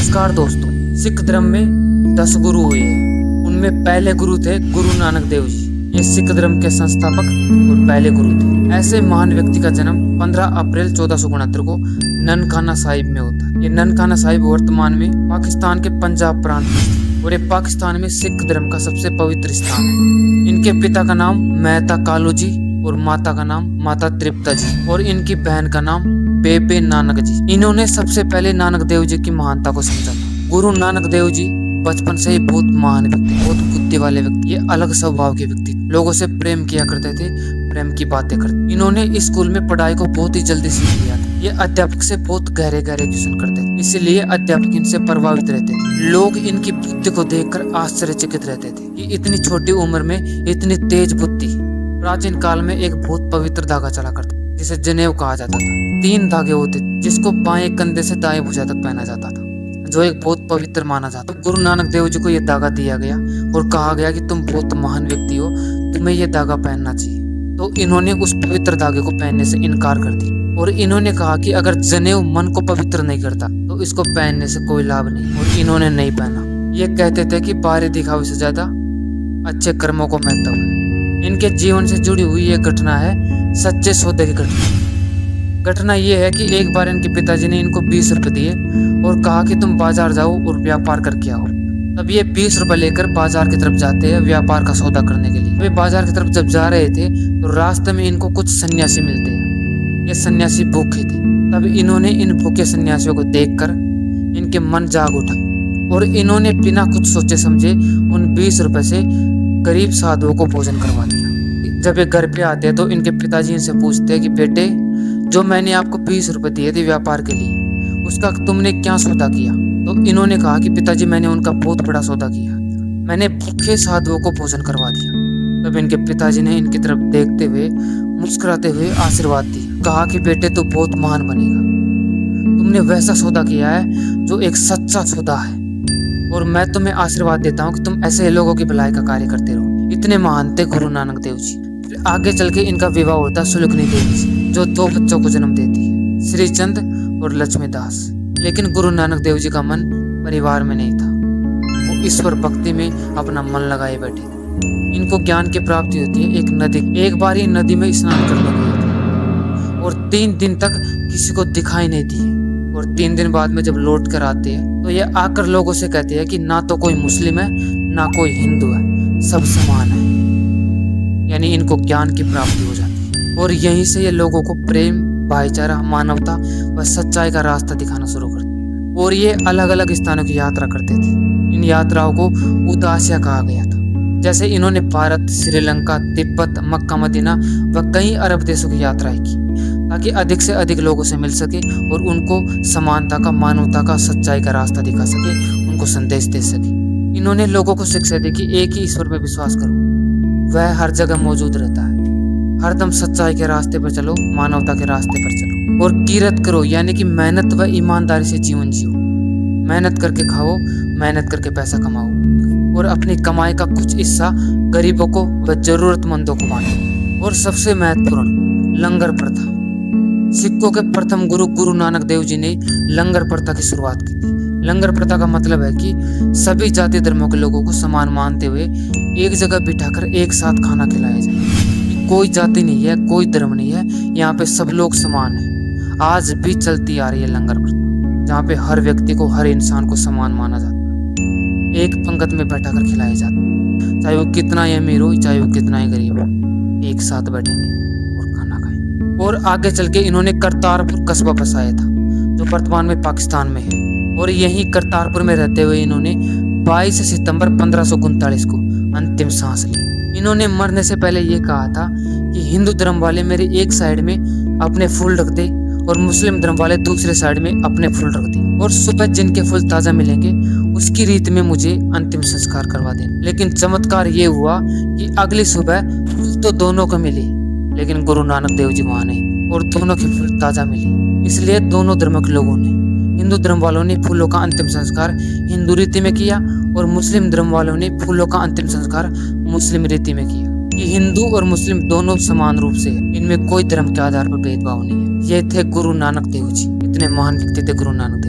नमस्कार दोस्तों। सिख धर्म में 10 गुरु हुए हैं। उनमें पहले गुरु थे गुरु नानक देव जी। ये सिख धर्म के संस्थापक और पहले गुरु थे। ऐसे महान व्यक्ति का जन्म 15 अप्रैल 1469 को ननकाना साहिब में होता है। ये ननकाना साहिब वर्तमान में पाकिस्तान के पंजाब प्रांत में है और ये पाकिस्तान में सिख धर्म का सबसे पवित्र स्थान है। इनके पिता का नाम मेहता कालू जी और माता का नाम माता तृप्ता जी और इनकी बहन का नाम बेबे नानक जी। इन्होंने सबसे पहले नानक देव जी की महानता को समझा था। गुरु नानक देव जी बचपन से ही बहुत महान व्यक्ति, बहुत बुद्धि वाले व्यक्ति, ये अलग स्वभाव के व्यक्ति, लोगों से प्रेम किया करते थे, प्रेम की बातें करते। इन्होंने स्कूल में पढ़ाई को बहुत ही जल्दी सीख लिया था। ये अध्यापक से बहुत गहरे क्वेश्चन करते थे, इसलिए अध्यापक इनसे प्रभावित रहते थे। लोग इनकी बुद्धि को देखकर आश्चर्यचकित रहते थे कि इतनी छोटी उम्र में इतनी तेज बुद्धि। प्राचीन काल में एक बहुत पवित्र धागा चला करता जिसे जनेऊ कहा जाता था। 3 धागे होते जिसको बाएं कंधे से दाएं भुजा तक पहना जाता था, जो एक बहुत पवित्र माना जाता। गुरु नानक देव जी को यह धागा दिया गया और कहा गया कि तुम बहुत महान व्यक्ति हो, तुम्हें यह धागा पहनना चाहिए। तो इन्होंने उस पवित्र धागे को पहनने से इनकार कर दिया और इन्होंने कहा कि अगर जनेऊ मन को पवित्र नहीं करता तो इसको पहनने से कोई लाभ नहीं, और इन्होंने नहीं पहना। ये कहते थे कि बाहरी दिखावे से ज्यादा अच्छे कर्मों को महत्व है। इनके जीवन से जुड़ी हुई ये घटना है सच्चे सौदे की घटना ये है कि एक बार इनके पिताजी ने इनको 20 रुपए दिए और कहा कि तुम बाजार जाओ और व्यापार करके आओ। तब ये 20 रुपए लेकर बाजार की तरफ जाते हैं व्यापार का सौदा करने के लिए। वे बाजार की तरफ जब जा रहे थे तो रास्ते में इनको कुछ सन्यासी मिलते हैं। ये सन्यासी भूखे थे। तब इन्होंने इन भूखे सन्यासियों को देखकर इनके मन जाग उठा और इन्होंने बिना कुछ सोचे समझे उन 20 रुपए से गरीब साधुओं को भोजन करवा दिया। जब ये घर पे आते हैं तो इनके पिताजी इनसे पूछते हैं कि बेटे, जो मैंने आपको 20 रुपए दिए थे व्यापार के लिए, उसका तुमने क्या सौदा किया? तो इन्होंने कहा कि पिताजी, मैंने उनका बहुत बड़ा सौदा किया, मैंने भूखे साधुओं को भोजन करवा दिया। तब इनके पिताजी ने इनकी तरफ देखते हुए मुस्कुराते हुए आशीर्वाद दिया, कहा कि बेटे तू बहुत महान बनेगा, तुमने वैसा सौदा किया है जो एक सच्चा सौदा है, और मैं तुम्हें आशीर्वाद देता हूँ कि तुम ऐसे लोगों की भलाई का कार्य करते रहो। इतने महान थे गुरु नानक देव जी। फिर आगे चल के इनका विवाह होता सुलगनी देवी से, जो 2 बच्चों को जन्म देती है, श्री चंद और लक्ष्मीदास। लेकिन गुरु नानक देव जी का मन परिवार में नहीं था, वो ईश्वर भक्ति में अपना मन लगाए बैठे थे। इनको ज्ञान की प्राप्ति होती है एक बार ही नदी में स्नान करने गए थे और 3 दिन तक किसी को दिखाई नहीं दिए, और 3 दिन बाद में जब लौट कर आते हैं तो ये आकर लोगों से कहते हैं कि ना तो कोई मुस्लिम है ना कोई हिंदू है, सब समान है। यानी इनको ज्ञान की प्राप्ति हो जाती है और यहीं से ये लोगों को प्रेम, भाईचारा, मानवता व सच्चाई का रास्ता दिखाना शुरू करते हैं। और ये अलग अलग स्थानों की यात्रा करते थे। इन यात्राओं को उदासिया कहा गया था। जैसे इन्होंने भारत, श्रीलंका, तिब्बत, मक्का, मदीना व कई अरब देशों की यात्राएं की, ताकि अधिक से अधिक लोगों से मिल सके और उनको समानता का, मानवता का, सच्चाई का रास्ता दिखा सके, उनको संदेश दे सके। इन्होंने लोगों को शिक्षा दी कि एक ही ईश्वर पर विश्वास करो, वह हर जगह मौजूद रहता है। हरदम सच्चाई के रास्ते पर चलो, मानवता के रास्ते पर चलो, और किरत करो, यानी कि मेहनत व ईमानदारी से जीवन जियो। मेहनत करके खाओ, मेहनत करके पैसा कमाओ, और अपनी कमाई का कुछ हिस्सा गरीबों को व जरूरतमंदों को बांटो। और सबसे महत्वपूर्ण, लंगर प्रथा। सिखों के प्रथम गुरु गुरु नानक देव जी ने लंगर प्रथा की शुरुआत की थी। लंगर प्रथा का मतलब है कि सभी जाति धर्मों के लोगों को समान मानते हुए एक जगह बिठाकर एक साथ खाना खिलाया जाए। कोई जाति नहीं है, कोई धर्म नहीं है, यहाँ पे सब लोग समान हैं। आज भी चलती आ रही है लंगर प्रथा, जहाँ पे हर व्यक्ति को, हर इंसान को समान माना जाता है। एक पंक्ति में बैठाकर खिलाया जाता है, चाहे वो कितना ही अमीर हो, चाहे वो कितना ही गरीब हो, एक साथ बैठेंगे और खाना खाएं। और आगे चल के इन्होंने करतारपुर कस्बा बसाया था, जो वर्तमान में पाकिस्तान में है। और यही करतारपुर में रहते हुए इन्होंने 22 सितंबर 1539 को अंतिम सांस ली। इन्होंने मरने से पहले ये कहा था कि हिंदू धर्म वाले मेरे एक साइड में अपने फूल रख दे और मुस्लिम धर्म वाले दूसरे साइड में अपने फूल रख दे, और सुबह जिनके फूल ताजा मिलेंगे उसकी रीत में मुझे अंतिम संस्कार करवा देना। लेकिन चमत्कार ये हुआ कि अगली सुबह फूल तो दोनों को मिले, लेकिन गुरु नानक देव जी वहां नहीं, और दोनों के फूल ताजा मिले। इसलिए दोनों धर्म के लोगों ने, हिंदू धर्म वालों ने फूलों का अंतिम संस्कार हिंदू रीति में किया और मुस्लिम धर्म वालों ने फूलों का अंतिम संस्कार मुस्लिम रीति में किया। ये हिंदू और मुस्लिम दोनों समान रूप से है, इनमें कोई धर्म के आधार पर भेदभाव नहीं है। ये थे गुरु नानक देव जी। इतने महान व्यक्ति थे गुरु नानक देव।